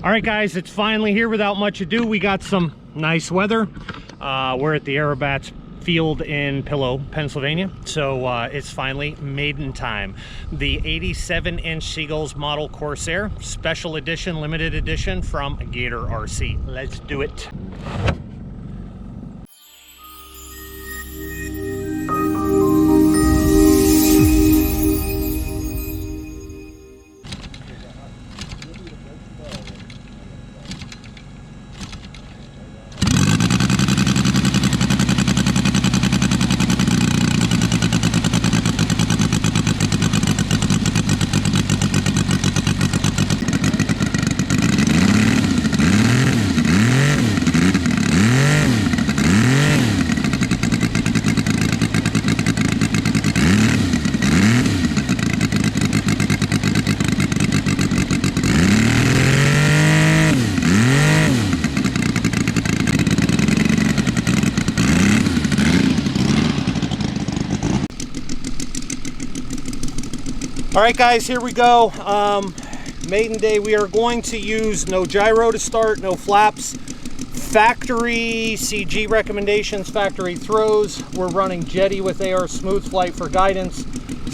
All right, guys, it's finally here. Without much ado, we got some nice weather. We're at the Aerobats field in Pillow, Pennsylvania. So it's finally Maiden time. The 87-inch Seagulls Model Corsair, special edition, limited edition from Gator-Rc. Let's do it. All right, guys, here we go. Maiden day, we are going to use no gyro to start, no flaps. Factory CG recommendations, factory throws. We're running Jeti with AR Smooth Flight for guidance.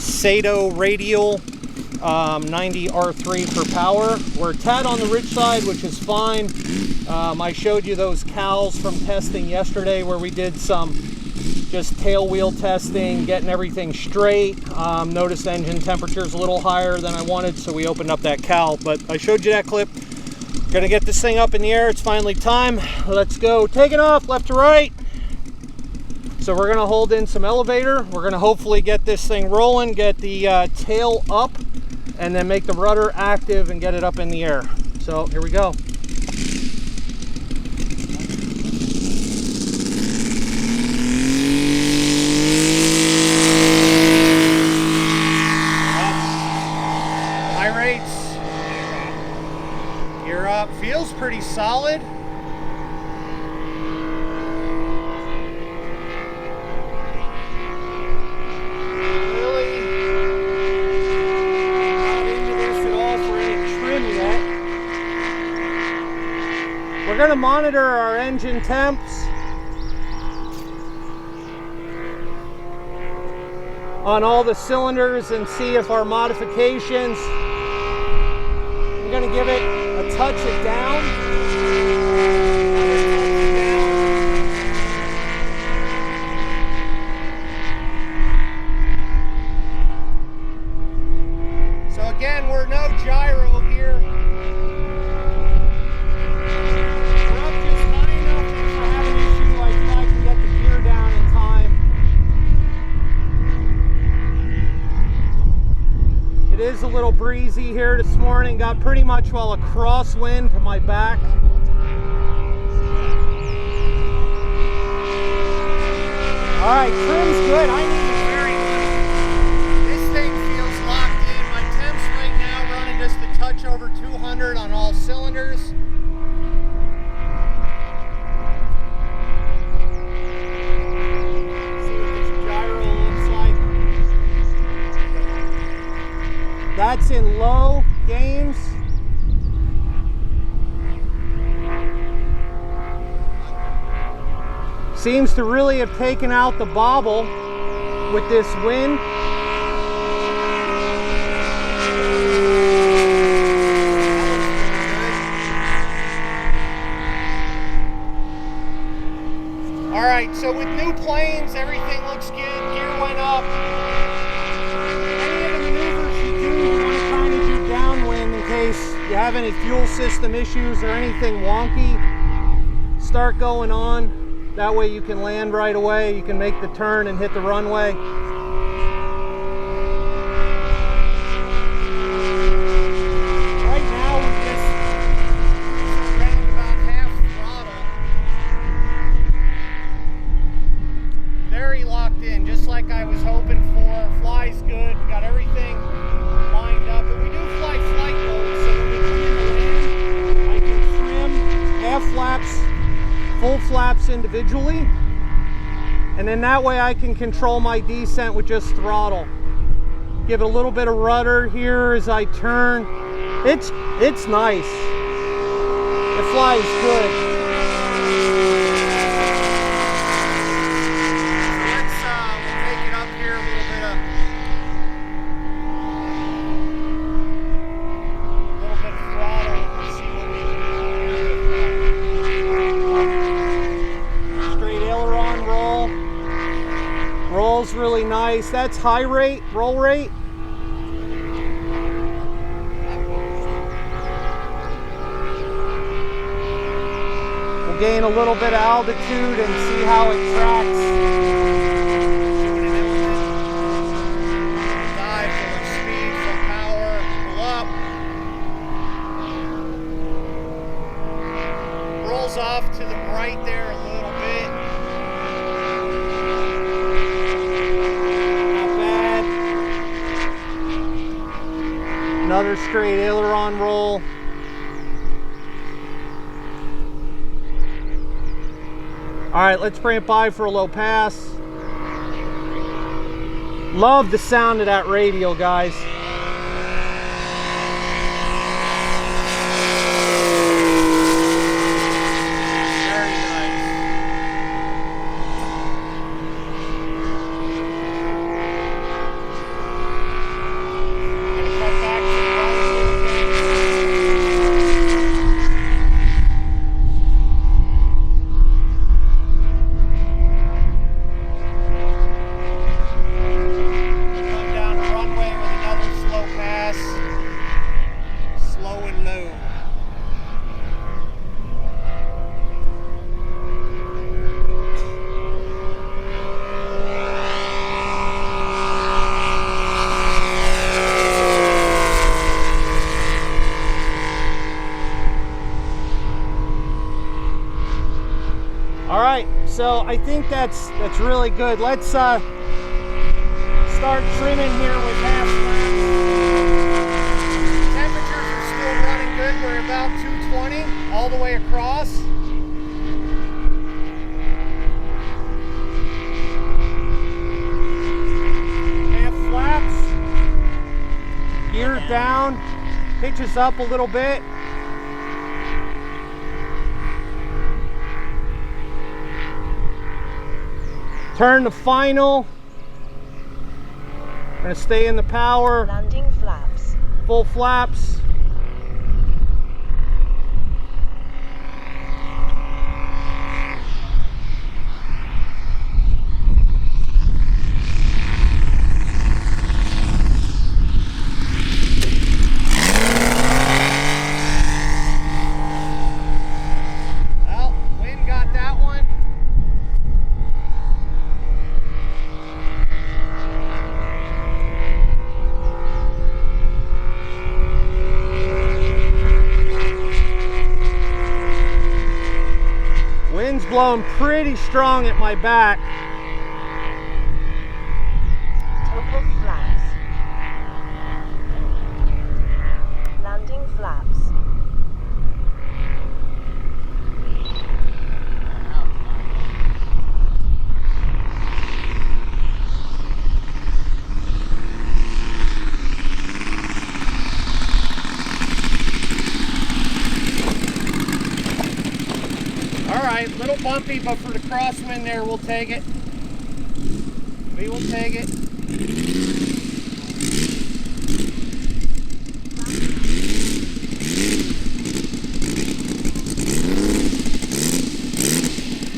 Sato Radial, 90 R3 for power. We're a tad on the rich side, which is fine. I showed you those cowls from testing yesterday where we did some just tail wheel testing, getting everything straight. Noticed engine temperature is a little higher than I wanted, so we opened up that cowl. But I showed you that clip. Gonna get this thing up in the air. It's finally time. Let's go. Taking off left to right. So we're gonna hold in some elevator. We're gonna hopefully get this thing rolling, get the tail up, and then make the rudder active and get it up in the air. So here we go. Gear up, feels pretty solid. Really not into this at all for any trim yet. We're going to monitor our engine temps on all the cylinders and see if our modifications, I'm going to give it a touch it down. So again, we're no gyro here. We're up just high enough that if I have an issue, I can get the gear down in time. It is a little breezy here this morning. Got pretty much well a crosswind to my back. All right, trim's good. I need it very good. This thing feels locked in. My temps right now running just a touch over 200 on all cylinders. See what this gyro looks like. That's in low games. Seems to really have taken out the bobble with this wind. All right, so with new planes, everything looks good. Gear went up. Any of the maneuvers you do, you want to kind of do downwind in case you have any fuel system issues or anything wonky start going on. That way you can land right away. You can make the turn and hit the runway. Right now we're just running about half throttle. Very locked in, just like I was hoping for. Flies good. We got everything lined up. But we do fly flight mode, so when we come in to land, I can trim half flaps, full flaps individually, and then that way I can control my descent with just throttle. Give it a little bit of rudder here as I turn. It's nice. It flies good. Let's we'll take it up here a little bit of throttle and see what we can do. Straight aileron roll. Rolls really nice. That's high rate, roll rate. Gain a little bit of altitude and see how it tracks. Dive, full of speed, full power, pull up. Rolls off to the right there a little bit. Not bad. Another straight aileron roll. All right, let's bring it by for a low pass. Love the sound of that radial, guys. Very nice. Gonna cut back to the So I think that's really good. Let's start trimming here with half flaps. Temperatures are still running good. We're about 220 all the way across. Half flaps. Gear down. Pitches up a little bit. Turn to final. We're gonna stay in the power. Landing flaps. Full flaps. Well, wind got that one. Wind's blowing pretty strong at my back. Total flaps. Landing flaps. Alright, little bumpy, but for the crosswind there, we'll take it. We will take it.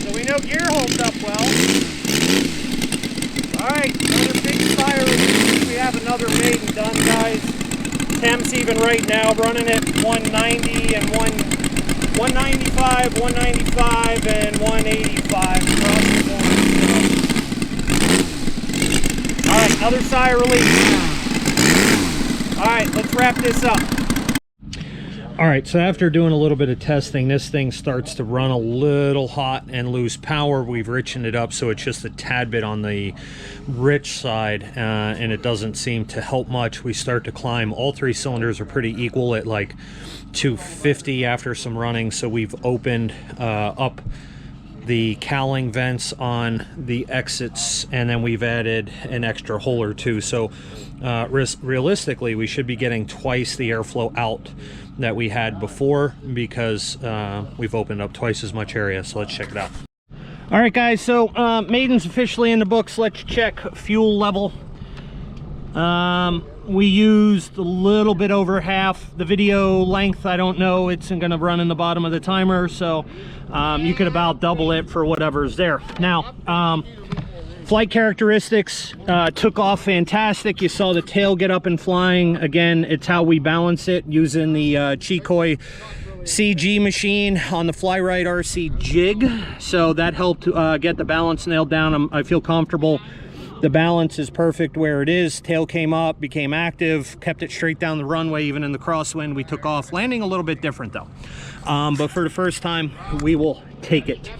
So we know gear holds up well. Alright, another big fire release. We have another Maiden done, guys. Temps even right now running at 190 and 195, 195, and 185 across the board. Alright, another sigh release. Alright, let's wrap this up. Alright, so after doing a little bit of testing, this thing starts to run a little hot and lose power. We've richened it up so it's just a tad bit on the rich side, and it doesn't seem to help much. We start to climb. All three cylinders are pretty equal at like 250 after some running, so we've opened up the cowling vents on the exits, and then we've added an extra hole or two. So realistically, we should be getting twice the airflow out that we had before, because we've opened up twice as much area. So let's check it out. All right, guys, so Maiden's officially in the books. Let's check fuel level. We used a little bit over half. The video length, I don't know, it's gonna run in the bottom of the timer, so you could about double it for whatever's there. Now, flight characteristics, took off fantastic. You saw the tail get up and flying. Again, it's how we balance it using the Chikoi CG machine on the RightRc jig. So that helped get the balance nailed down. I feel comfortable. The balance is perfect where it is. Tail came up, became active, kept it straight down the runway. Even in the crosswind, we took off. Landing a little bit different though. But for the first time, we will take it.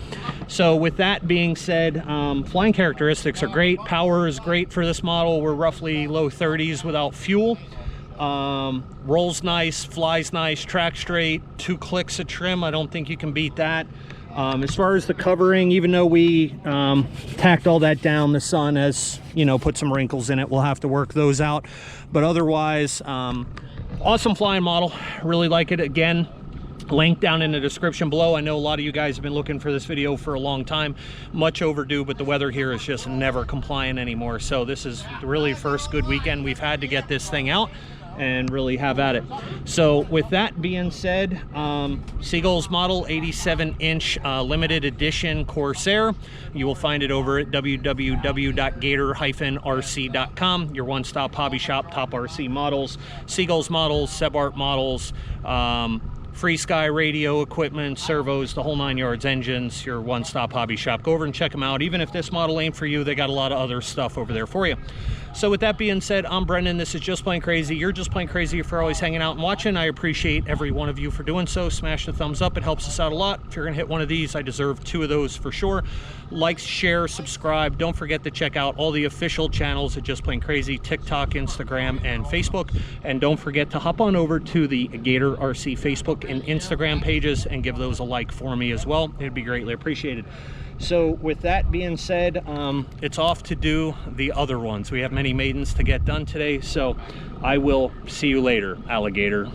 So with that being said, flying characteristics are great. Power is great for this model. We're roughly low 30s without fuel. Rolls nice, flies nice, track straight, 2 clicks of trim. I don't think you can beat that. As far as the covering, even though we tacked all that down, the sun has, you know, put some wrinkles in it. We'll have to work those out. But otherwise, awesome flying model. Really like it. Again, link down in the description below. I know a lot of you guys have been looking for this video for a long time. Much overdue, but the weather here is just never compliant anymore. So this is really the first good weekend we've had to get this thing out and really have at it. So with that being said, Seagull's model 87-inch limited edition Corsair. You will find it over at www.gator-rc.com, your one-stop hobby shop. Top RC models, Seagull's models, Sebart models, free sky radio equipment, servos, the whole 9 yards, engines, your one-stop hobby shop. Go over and check them out. Even if this model ain't for you, they got a lot of other stuff over there for you. So with that being said, I'm Brendan. This is Just Plain Crazy. You're just plain crazy for always hanging out and watching. I appreciate every one of you for doing so. Smash the thumbs up. It helps us out a lot. If you're gonna hit one of these, I deserve 2 of those for sure. Like, share, subscribe. Don't forget to check out all the official channels at Just Plain Crazy: TikTok, Instagram, and Facebook. And don't forget to hop on over to the Gator-Rc Facebook and Instagram pages and give those a like for me as well. It'd be greatly appreciated. So with that being said, it's off to do the other ones. We have many Maidens to get done today, so I will see you later, alligator.